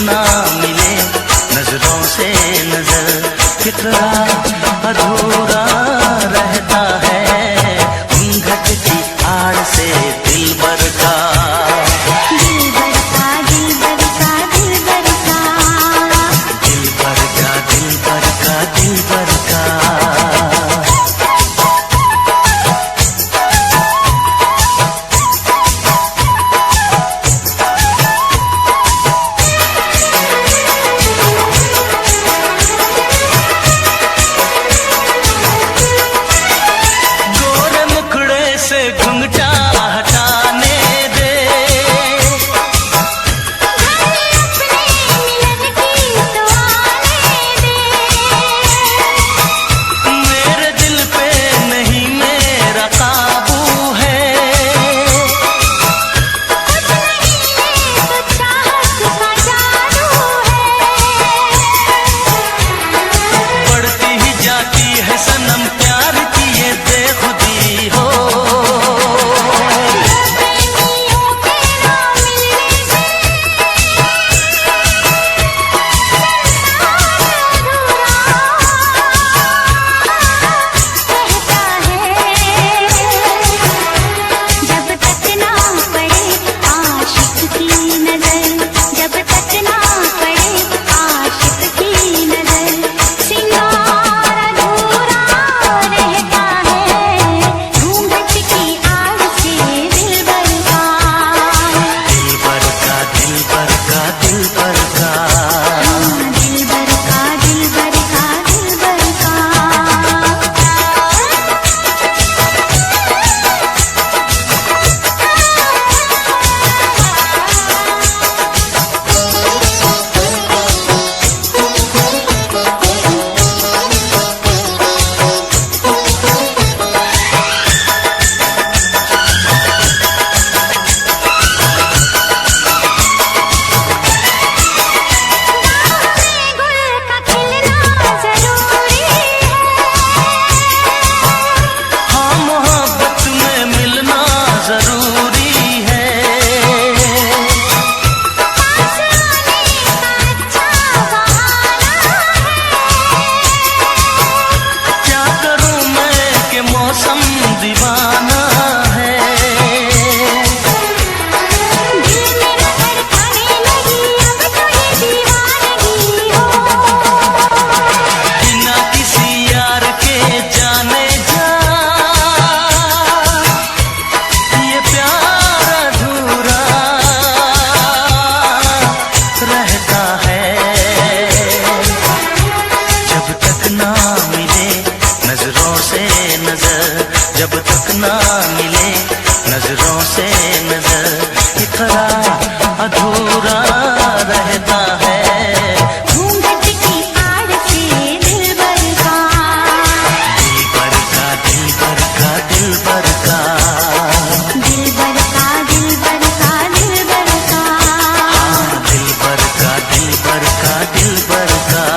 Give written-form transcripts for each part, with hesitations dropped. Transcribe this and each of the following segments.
ना मिले नजरों से नजर, कितना अधूरा रहता है घूंघट की आड़ से दिलबर का। दिलबर का दिलबर का दिलबर का, दिलबर का दिलबर का दिलबर का। घुंघटा हटाने दे, मेरे दिल पे नहीं मेरा काबू है, बढ़ती ही जाती है सनम प्यार की ये बेखुदी हो। जब तक ना मिले नजरों से नजर, इतना अधूरा रहता है घूंघट की आड़ से दिलबर का। दिलबर का दिलबर का दिलबर का, दिलबर का दिलबर का दिलबर का,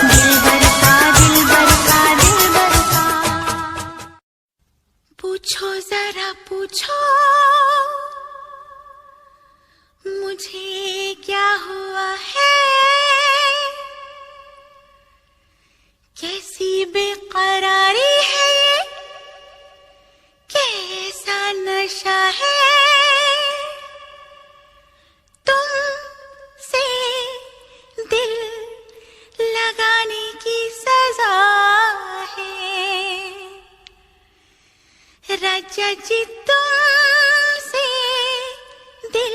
दिलबर का दिलबर का दिलबर का। पूछो जरा पूछो मुझे क्या हुआ है, कैसी बेकरारी है ये, कैसा नशा है, तुमसे दिल लगाने की सजा है। राजा जी तुमसे दिल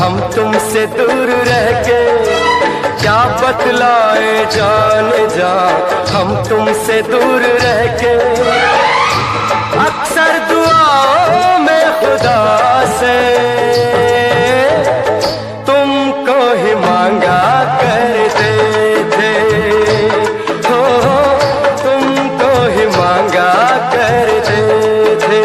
हम तुमसे दूर रह के क्या बतलाए जान जा, हम तुमसे दूर रह के अक्सर दुआओं में खुदा से तुमको ही मांगा करते थे, हो तुमको ही मांगा करते थे।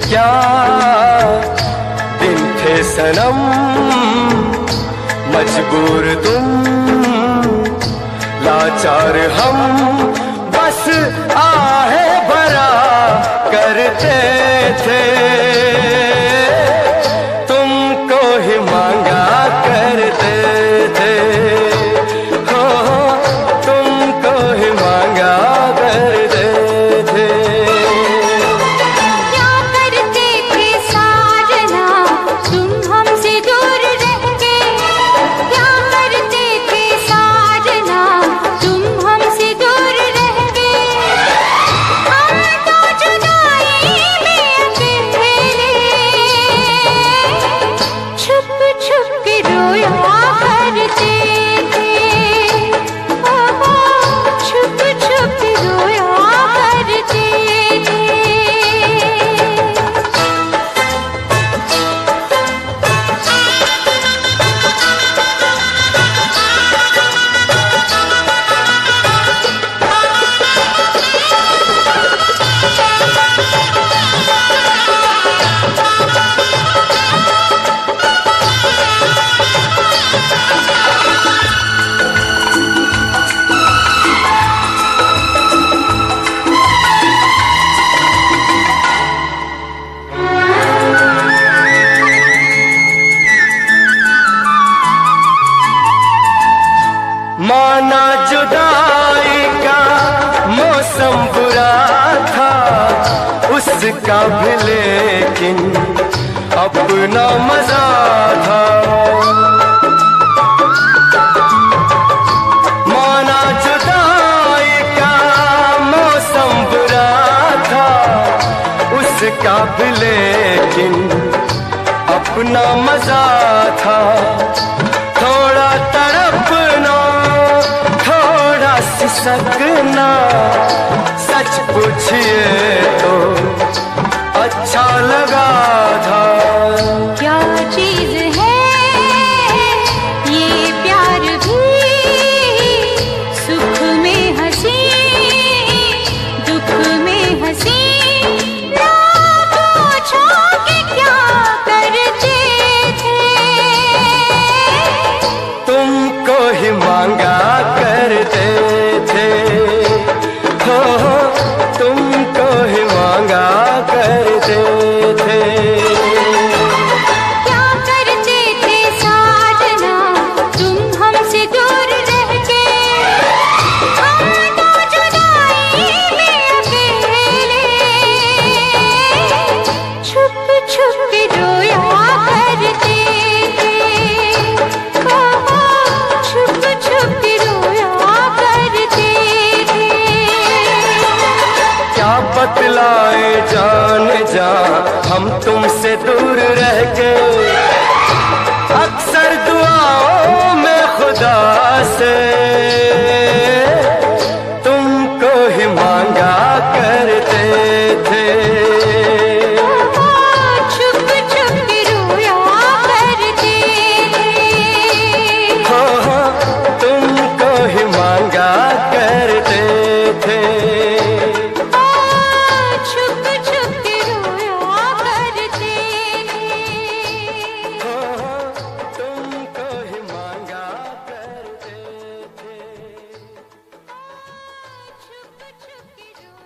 क्या दिन थे सनम, मजबूर तुम लाचार हम, बस आहे भरा करते थे, तुमको ही मांगा करते थे, हो तुमको ही मांगा करते थे। माना जुदाई का मौसम बुरा था उसका भी, लेकिन अपना मजा था। माना जुदाई का मौसम बुरा था उसका भी, लेकिन अपना मजा था। थोड़ा तड़पना थोड़ा सिसकना, सच पूछिए तो अच्छा लगा था। क्या चीज है ये प्यार भी, सुख में हंसी दुख में हंसी, ना पूछो कि क्या करते थे, तुमको ही मांगा करते थे, हो तुमको ही मांगा करते थे। बतलाए जान जा हम तुमसे दूर रह के। अक्सर दुआओं में खुदा से तुमको ही मांगा करते थे। छुप छुप रोया करते हो तुमको ही मांगा करते थे। छुप छुप रोया करते हो तुमको ही मांगा करते थे। छुप छुप रोया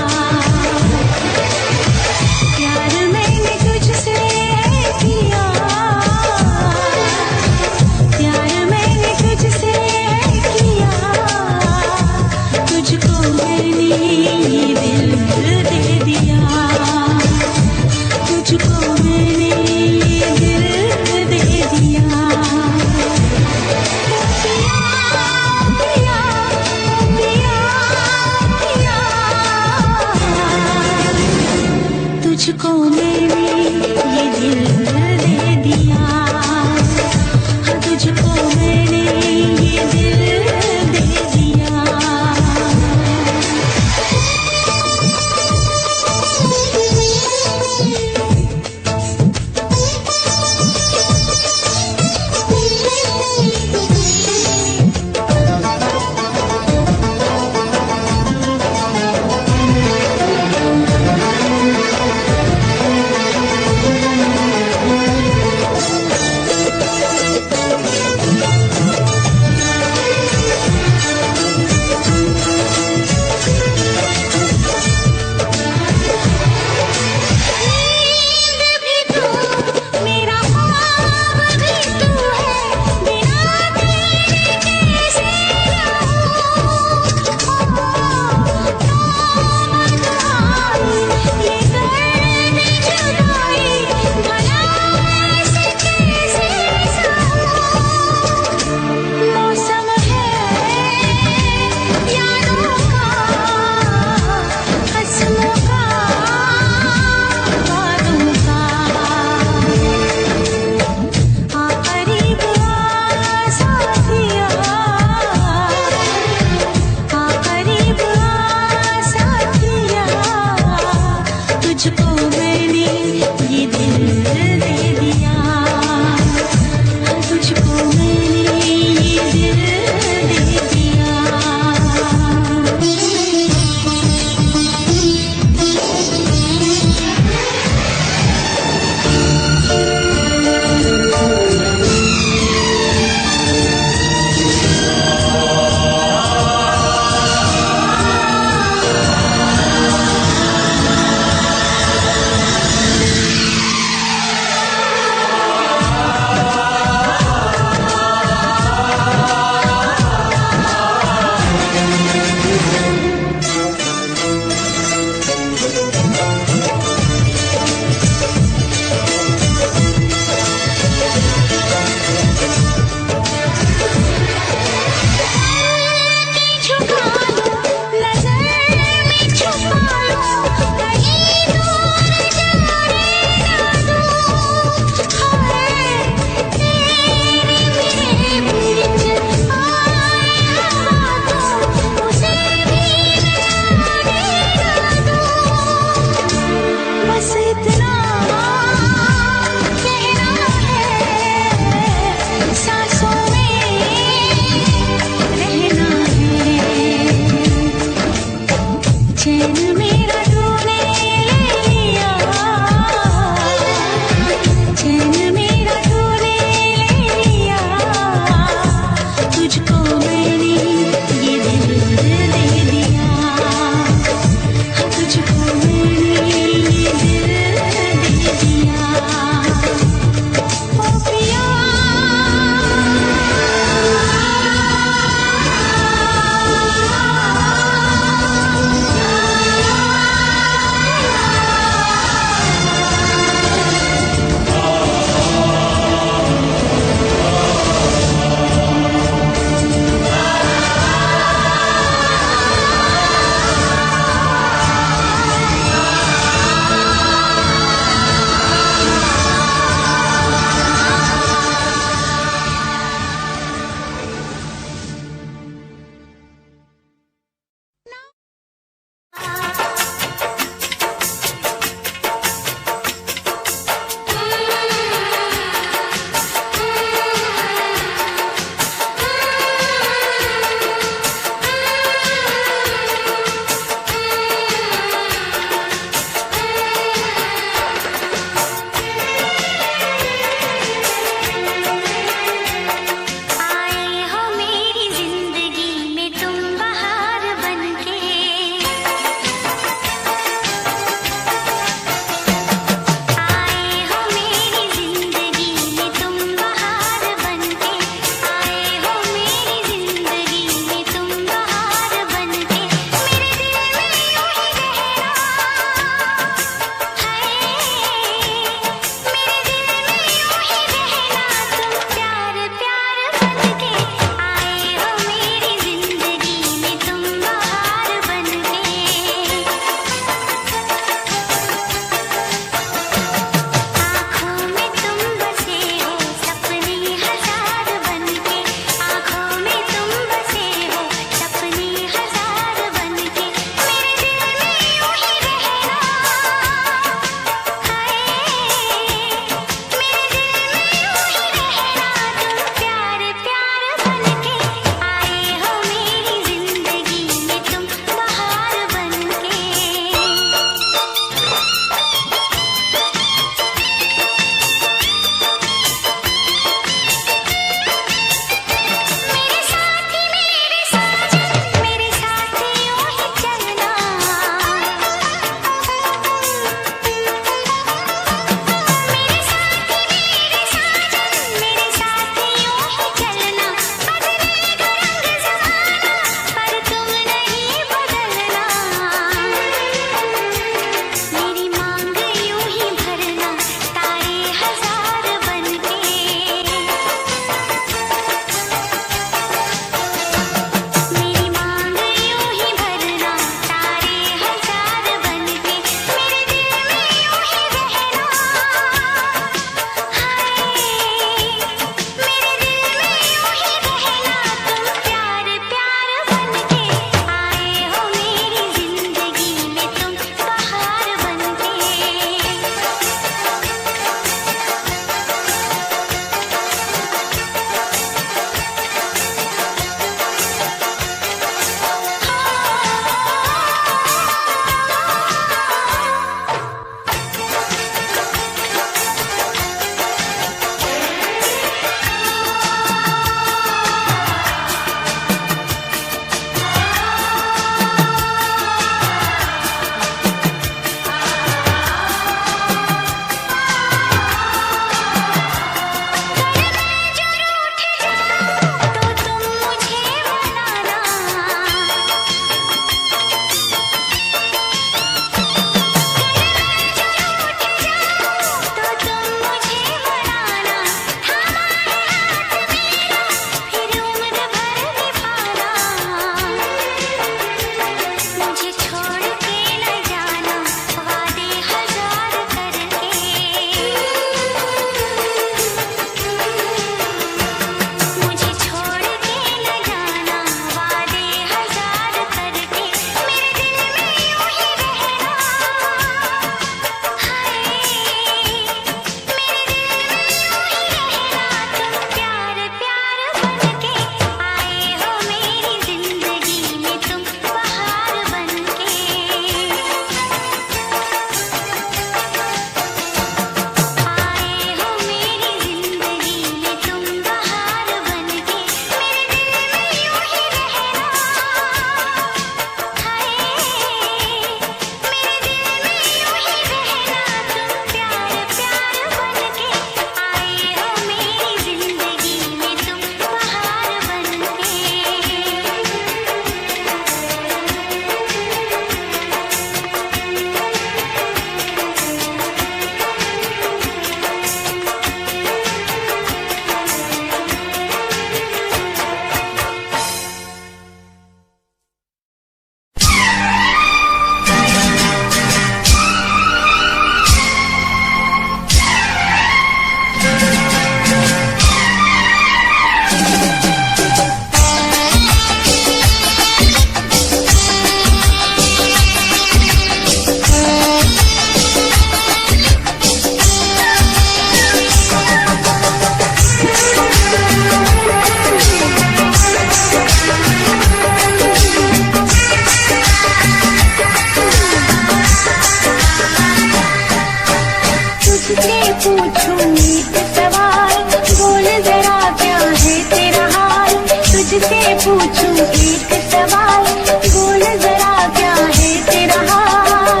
तुझसे पूछूं एक सवाल, बोल जरा क्या है तेरा हाल।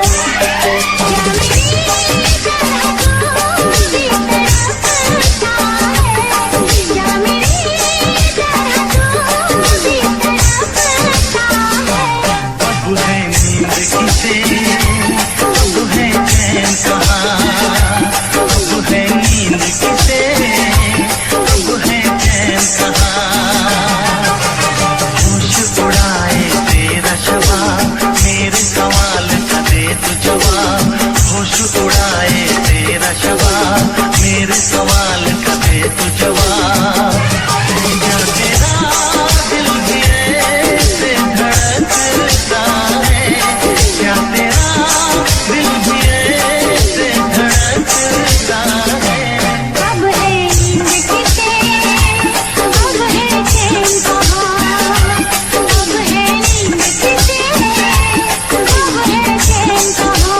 क्या मेरी तरह तू भी तड़पता है, क्या मेरी तरह तू भी तड़पता है। अब है नींद किसे, अब है चैन कहाँ, अब है नींद किसे, अब है चैन कहाँ। होश उड़ाए तेरा शबाब, मेरे सवाल का दे तू जवाब। होश उड़ाए तेरा शबाब, मेरे सवाल का दे तू जवाब। क्या तेरा दिल भी ऐसे धड़कता है, क्या तेरा दिल भी ऐसे धड़कता है। अब है नींद किसे, अब है चैन कहाँ, अब है नींद किसे, अब है चैन कहाँ।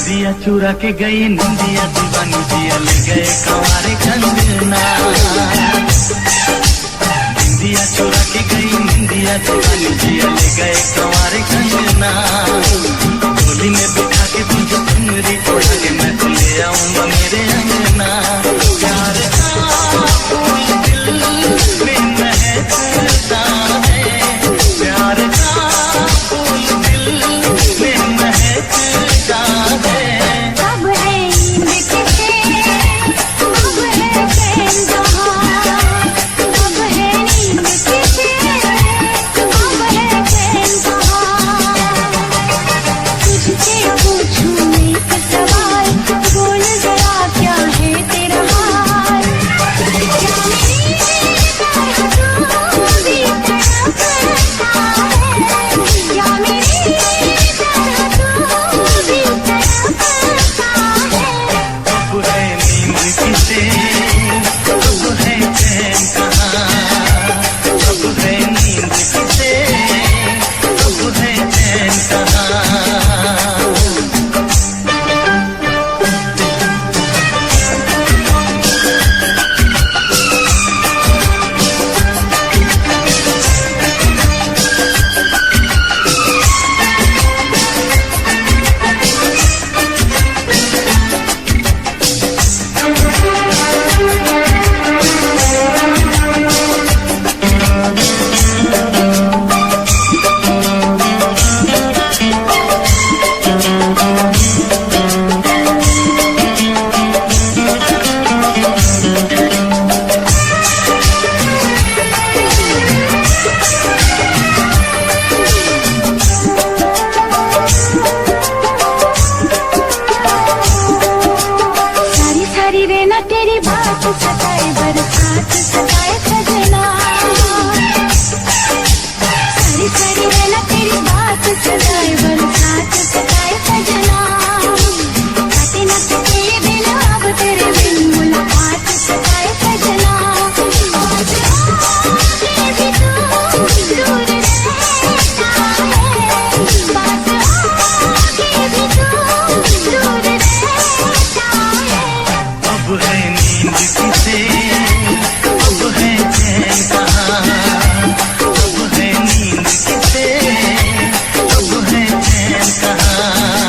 दिया चुरा के गई निंदिया, दीवानी दिया ले गए कंवारे कंगना। दिया चुरा के गई निंदिया, दीवानी दिया ले गए कंवारे कंगना। डोली में बिठा के तुझे चुनरी उड़ा के मैं तो ले आऊंगा मेरे अंगना। प्यार का फूल दिल में महकता है, प्यार का फूल दिल में महकता है। अब है नींद किसे, अब है चैन कहाँ, अब है नींद किसे, अब है चैन कहाँ। तुझसे पूछूं एक सवाल, बोल जरा क्या है तेरा हाल। क्या मेरी तरह तू भी तड़पता है, क्या मेरी तरह तू भी तड़पता है। अब है नींद किसे, अब है चैन कहाँ, अब है नींद किसे, अब है चैन कहाँ। सारी सारी रेना तेरी बात सताए, बरसात सताए सजना। सारी सारी रेना तेरी बात सताए, बरसात सताए सजना। काटे न सके ये दिन अब तेरे बिन, मुलाकात सताए सजना। बात आगे भी तू दूर रहता है, बात आगे भी तू दूर रहता है। अब है नींद किसे, अब है चैन कहाँ, अब है नींद किसे, अब है चैन कहाँ।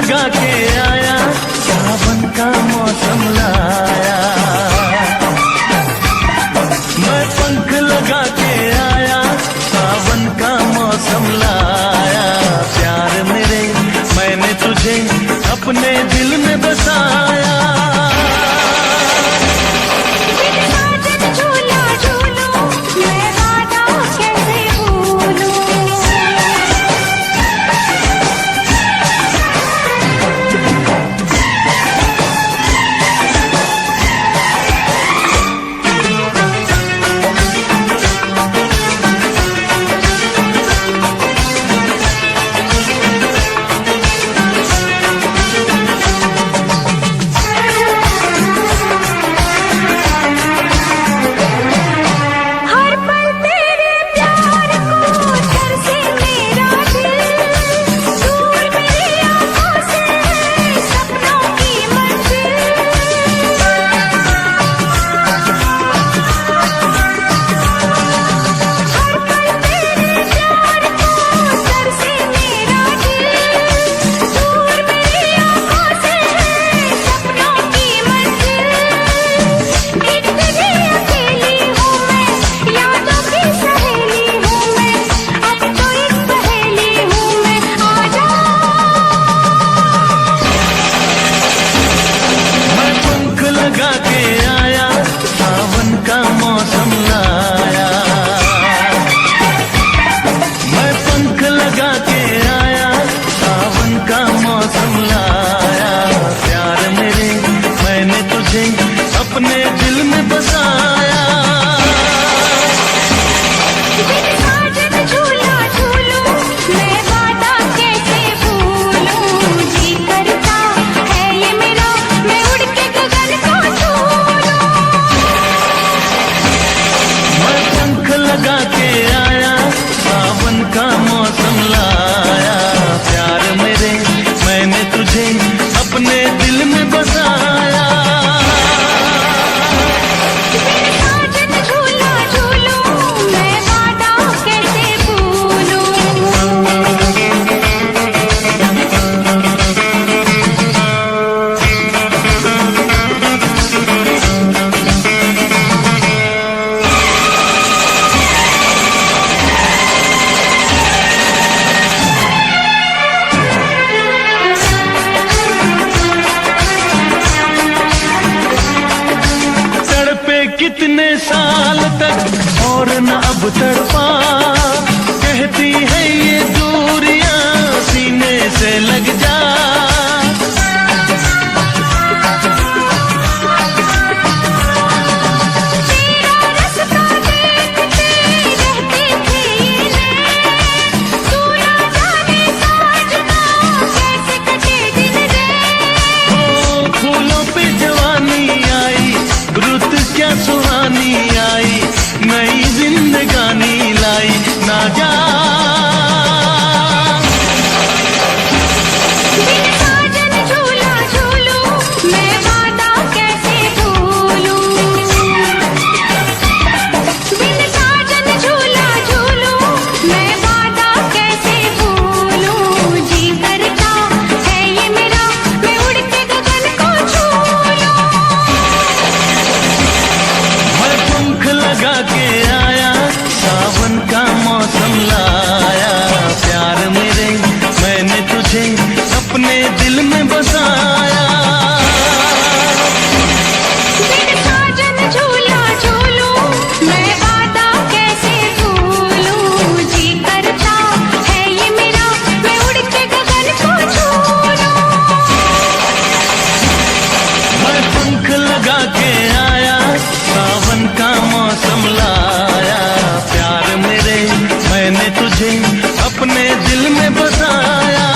लगा के आया, सावन का मौसम लाया। मैं पंख लगा के आया, सावन का मौसम लाया। प्यार मेरे मैंने तुझे अपने दिल में बसाया। अपने दिल में बसाया। साजन झूला झूलूं, मैं वादा कैसे भूलूं। जी करता है ये मेरा, मैं उड़ के गगन को छू लूं। मैं पंख लगा के आया, सावन का मौसम लाया। प्यार मेरे मैंने तुझे अपने दिल में बसाया। कितने साल तक और न अब तड़पा, कहती है ये दूरियां सीने से लग जा। तेरा रास्ता देखते रहते थे ये, तू ना जाने साजना कैसे कटे दिन रे। ओ फूलों पे जवानी आई, रुत क्या सुहानी आई, नई जिंदगानी लाई ना जा। साजन झूला झूलूं, मैं वादा कैसे भूलूं। बिन साजन झूला झूलूं, मैं वादा कैसे भूलूं। जी करता है ये मेरा, मैं उड़ के गगन को छू लूं। मैं पंख लगा के आया, सावन का मौसम लाया। प्यार मेरे मैंने तुझे अपने दिल में बसाया। बिन साजन झूला झूलूं, मैं वादा कैसे भूलूं। जी करता है ये मेरा, मैं उड़ के गगन को छू लूं। मैं पंख लगा के आया, सावन का मौसम लाया। प्यार मेरे मैंने तुझे अपने दिल में बसाया।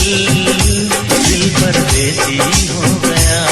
दिल परदेसी हो गया।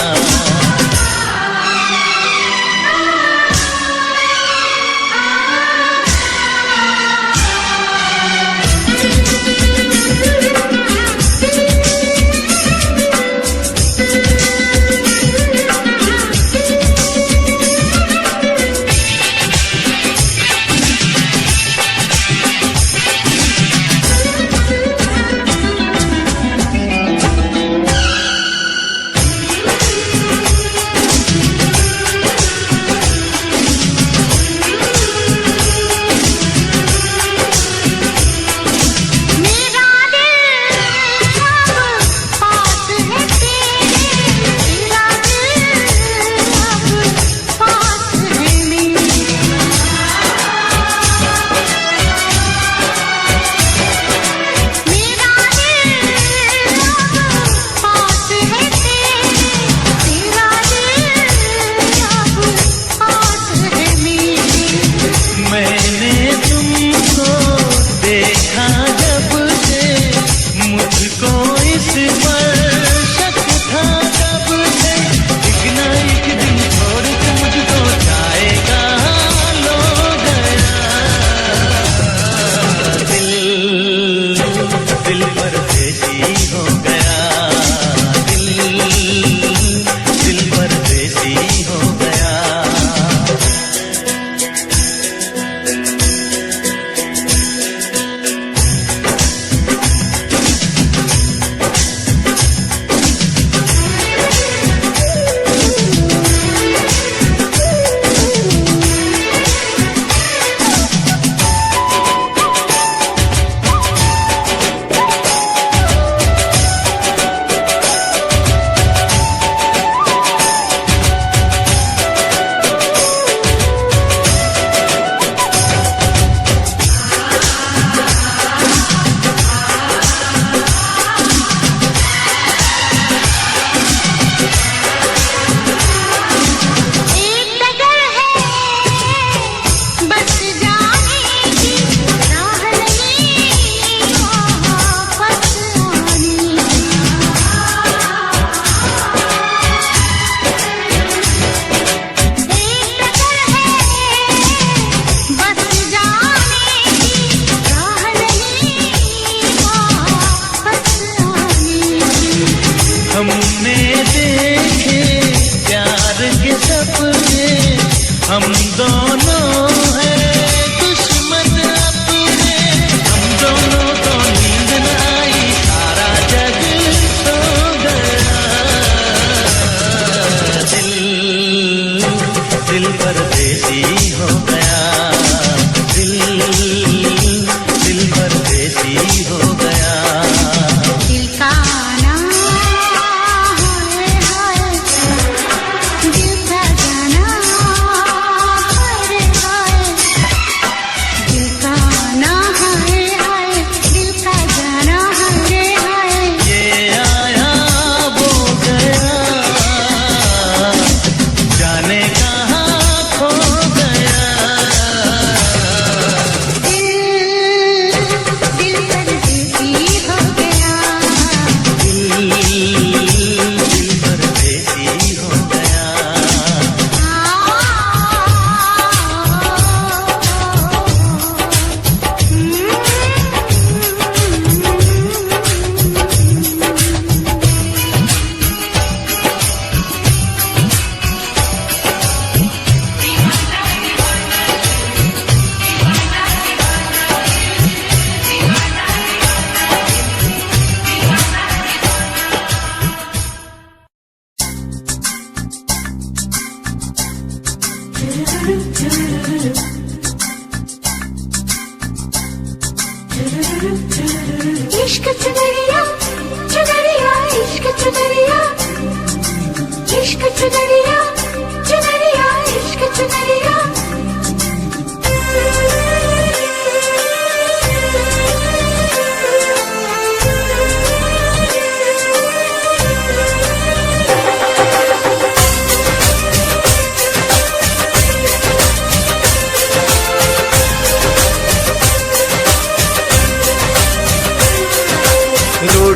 हमने देखे प्यार के सपने, हम दोनों हैं दुश्मन अपने। हम दोनों को नींद न आई, सारा जग सो गया। दिल परदेसी हो गया। दिल परदेसी हो गया। दिल का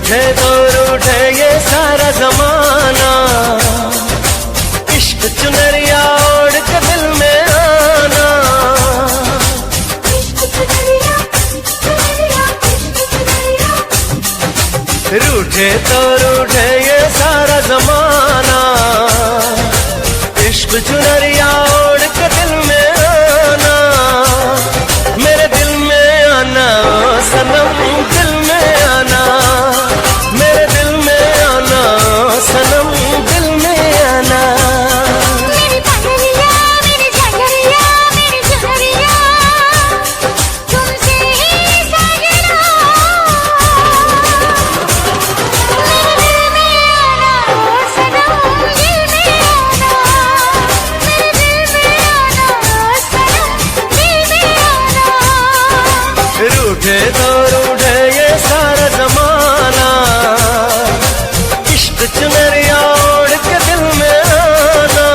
रूठे तो रूठे ये सारा जमाना, इश्क चुनरिया ओढ़ के दिल में आना। रूठे तो रूठे ये सारा जमाना, इश्क चुनरिया ओढ़ के दिल में आना। मेरे दिल में आना सनम, दिल में आना, मेरे दिल में आना सनम, दिल में आना। मेरी पगलिया, मेरी झगड़िया, मेरी झगड़िया, तुमसे ही साजना। मेरे दिल में आना सनम, दिल में आना, मेरे दिल में आना सनम, दिल में आना। रूठे तो रूठे ये सारा जमाना, इश्क चुनरिया ओढ़ के दिल में आना।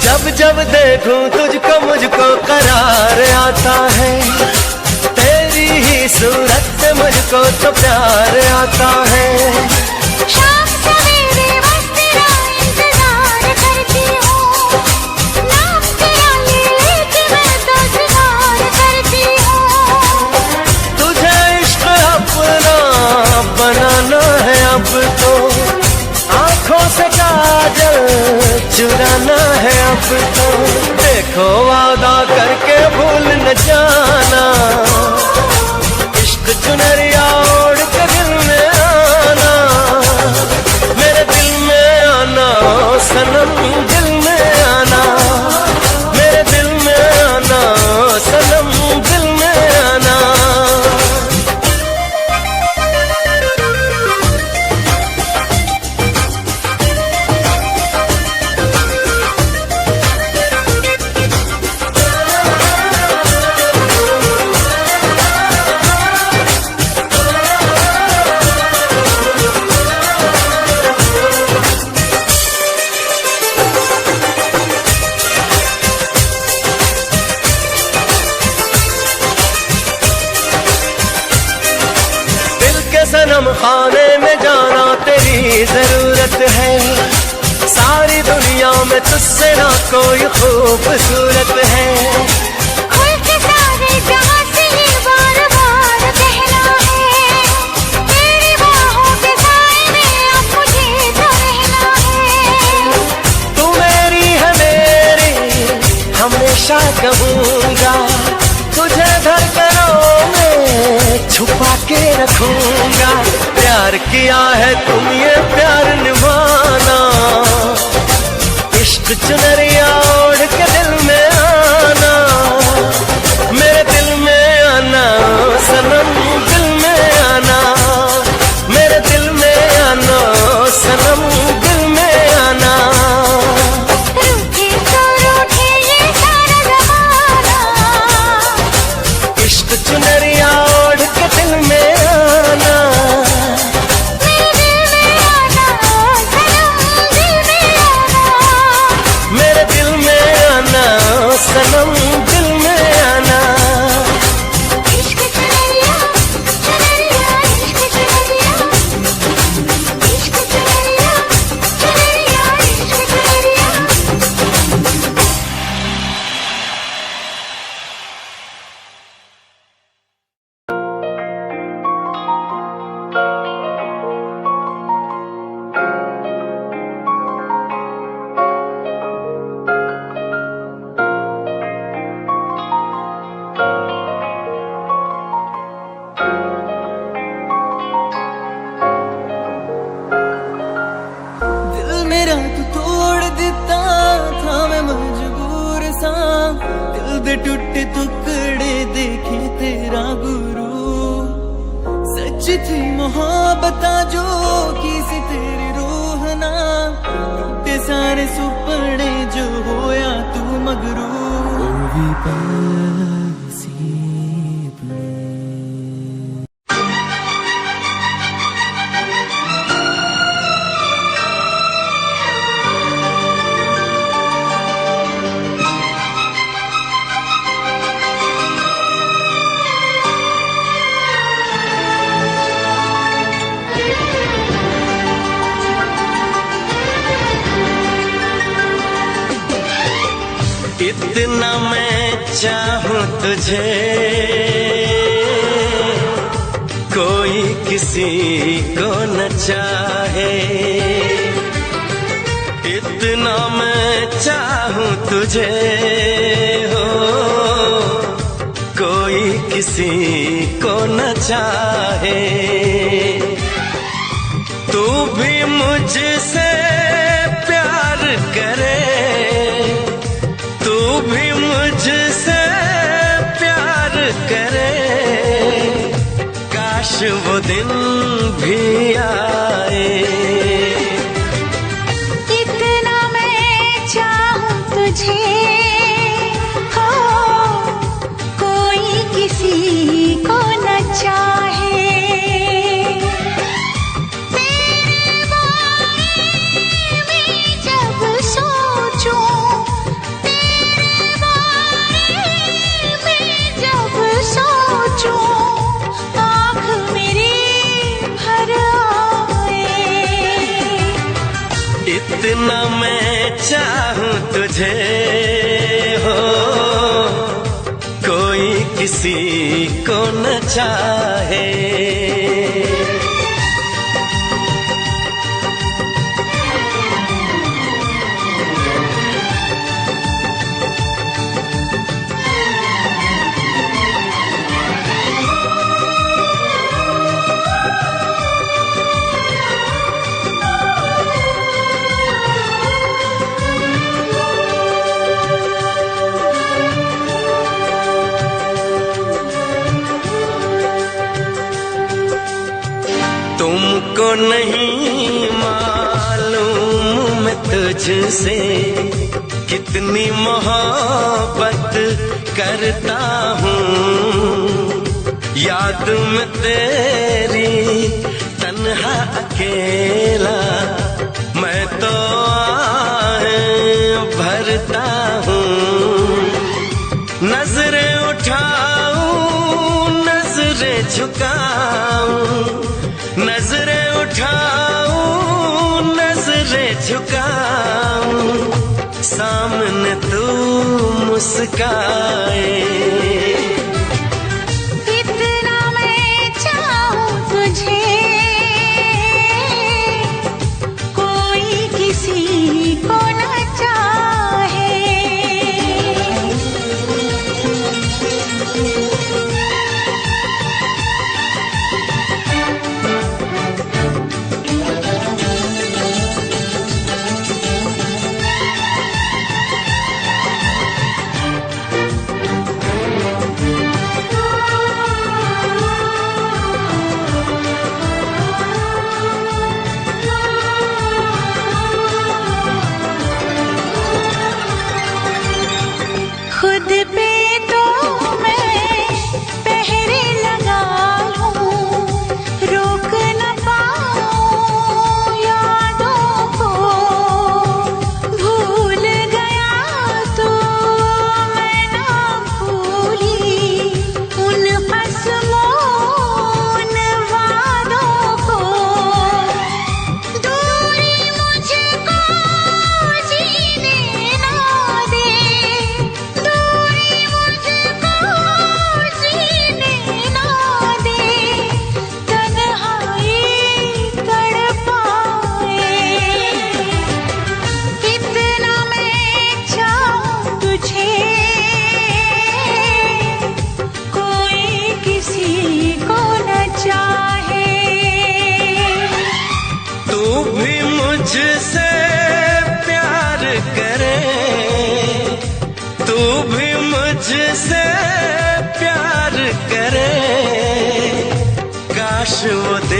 जब जब देखूं तुझको मुझको करार आता है, तेरी ही सूरत से मुझको तो प्यार आता है। शाम सवेरे बस तेरा इंतजार करती हूँ, नाम तेरा ले लेके मैं तो सिंगार करती हूँ। तुझे इश्क अपना बनाना है अब तो, आंखों से काजल चुराना है अब तो। देखो वादा करके भूल न जाना, इश्क चुनरिया ओढ़ के दिल में आना। मेरे दिल में आना सनम, दिल में आना, मेरे दिल में आना सनम, दिल में आना। सनम खाने में जाना तेरी जरूरत है, सारी दुनिया में तुझसे ना कोई खूबसूरत है। खुल के सारे जहां से ये बार बार कहना है, तेरी बाहों के साए में अब मुझे तो रहना है। तू मेरी है मेरी हमेशा कहूँगा, तुझे धड़कनों में छुपा के रखूंगा। प्यार किया है तुम ये प्यार निभाना, इश्क चुनरिया ओढ़ के दिल में आना। मेरे दिल में आना सनम, दिल में आना, मेरे दिल में आना सनम, दिल में आना। रूठे तो रूठे ये सारा जमाना, इश्क चुनरिया ओढ़ के दिल में आना। मेरे दिल में आना सनम, दिल में आना, मेरे दिल में आना सनम, दिल में आना। इश्क चुनरिया, चुनरिया, इश्क चुनरिया, इश्क चुनरिया, चुनरिया, इश्क चुनरिया। दिल मेरा तू तोड़ दिता था, मैं मजबूर सा। दिल दे टुटे टुकड़े देखे तेरा गुरु, सच्ची थी मोहब्बत जो की सी तेरी रूह ना ते सारे सुपने जो होया तू मगरू ओ भी पासी इतना मैं चाहूं तुझे कोई किसी को न चाहे, इतना मैं चाहूं तुझे हो कोई किसी को न चाहे। तू भी मुझसे प्यार करे, तू भी मुझसे प्यार करे, काश वो दिन भी आए। इतना मैं चाहूं तुझे हो कोई किसी को न चाहे, तेरे बारे में जब सोचूं, आँख मेरी भर आए। इतना मैं चाहूं तुझे हो कोई किसी को न चाहे। तुमको नहीं मालूम मैं तुझसे कितनी मोहब्बत करता हूँ। याद में तेरी तन्हा अकेला मैं तो आहें भरता हूँ। नजरें उठाऊं नजरें झुकाऊं, नजरें उठाऊं नजरें झुकाऊं, सामने तू मुस्काए। इतना मैं चाहूं तुझे कोई किसी को न चाहे।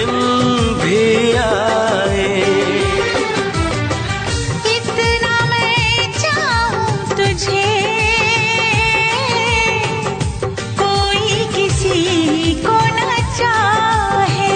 दिन भी आए। इतना मैं चाहूं तुझे, कोई किसी को न चाहे।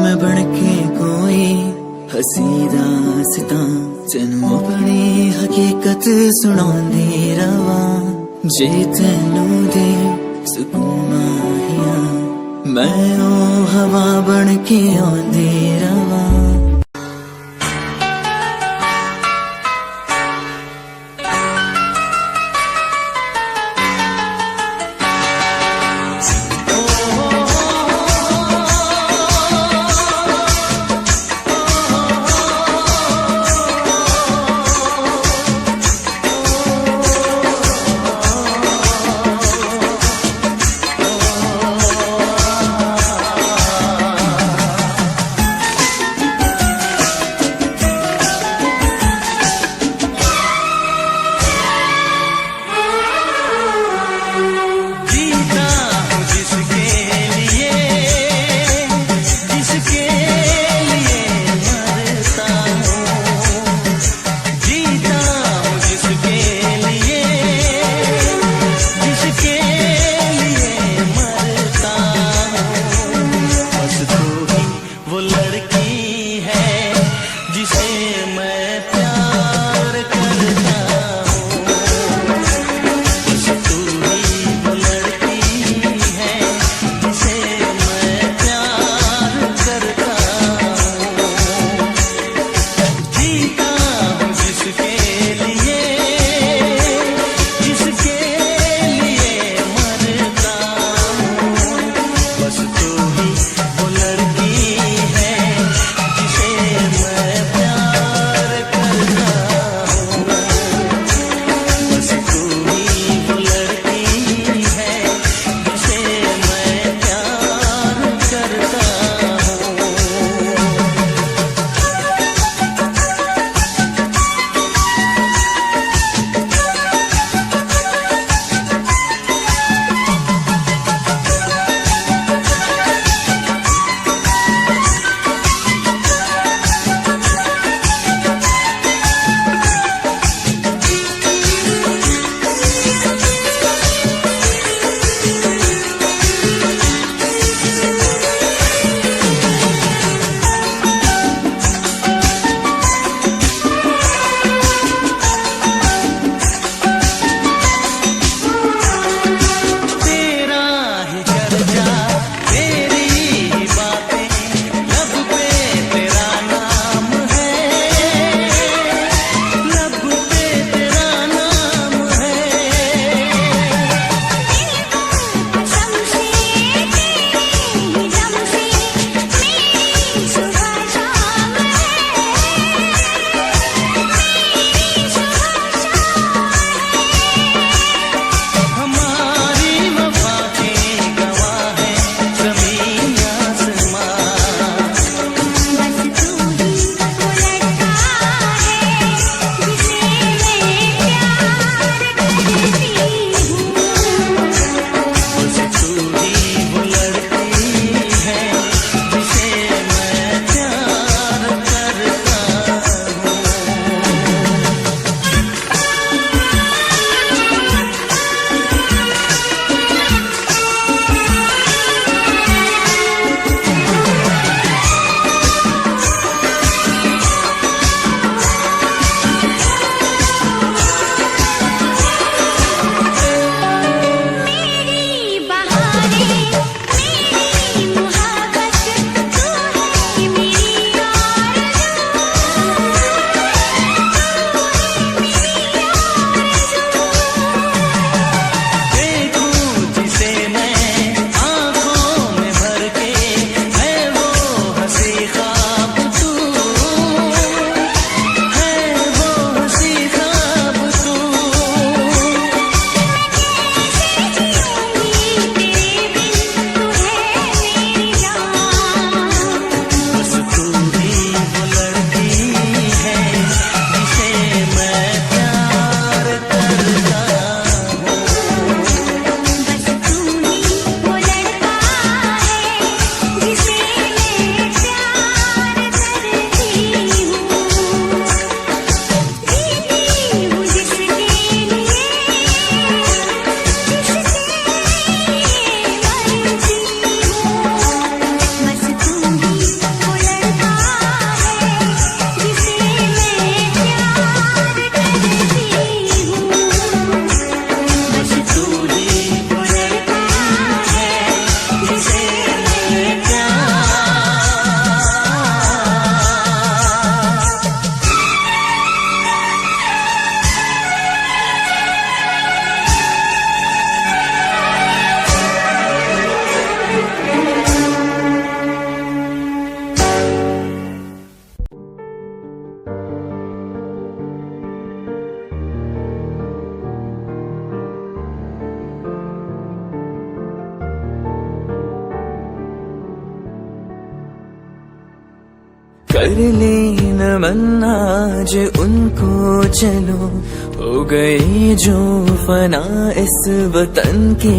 मैं बनके कोई हसी दास्तां तेनू अपनी हकीकत सुणांदी रवां। जे तेनू दे सुकून माहिया, मैं ओ हवा बनके आंदी रवां। कर ले नमन आज उनको चलो, हो गए जो फना इस वतन के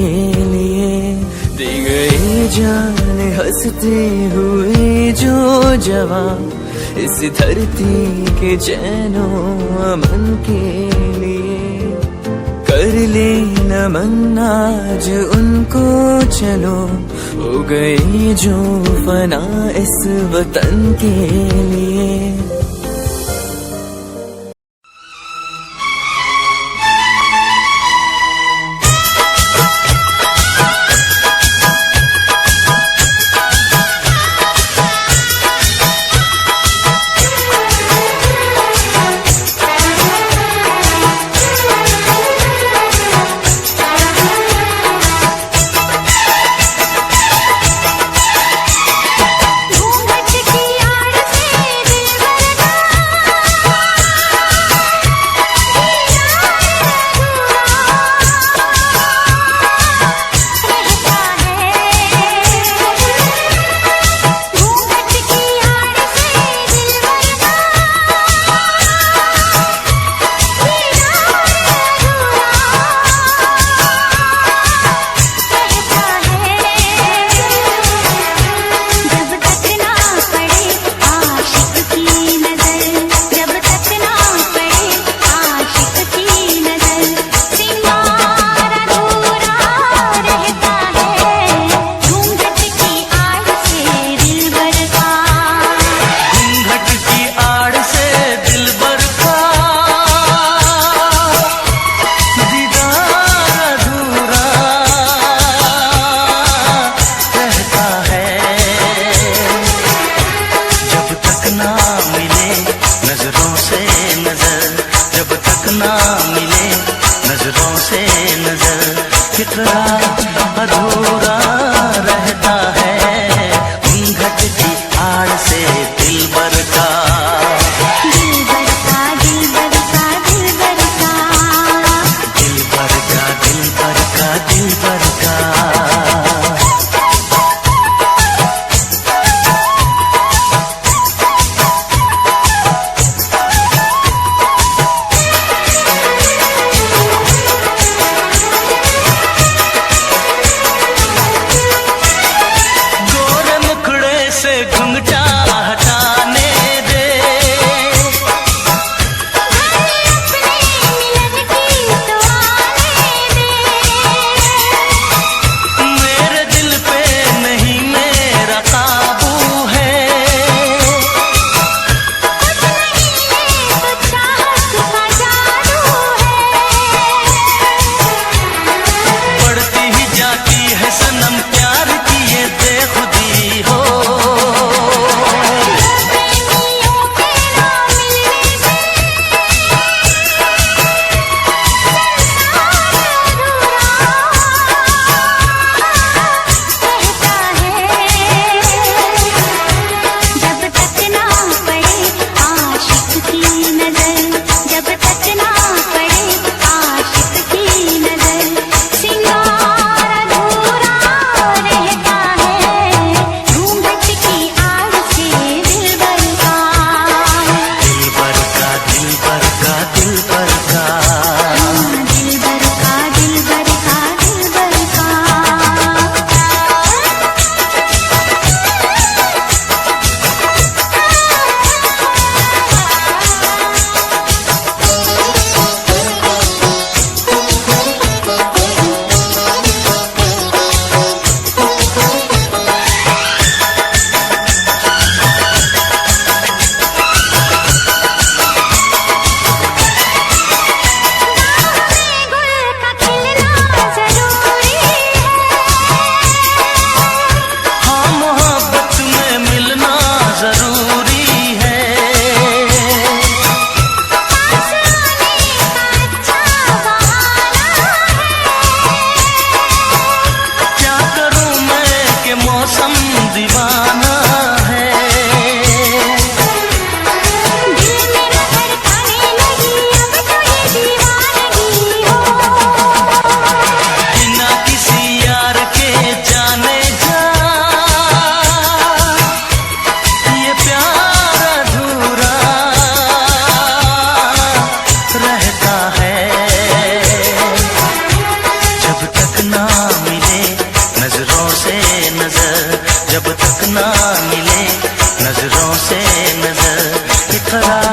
लिए, दे गए जान हंसते हुए जो जवान इस धरती के चैनो अमन के लिए। कर ले नमन आज उनको चलो, हो गए जो फना इस वतन के लिए। घूंघट की आड़ से दिल नजर इकरार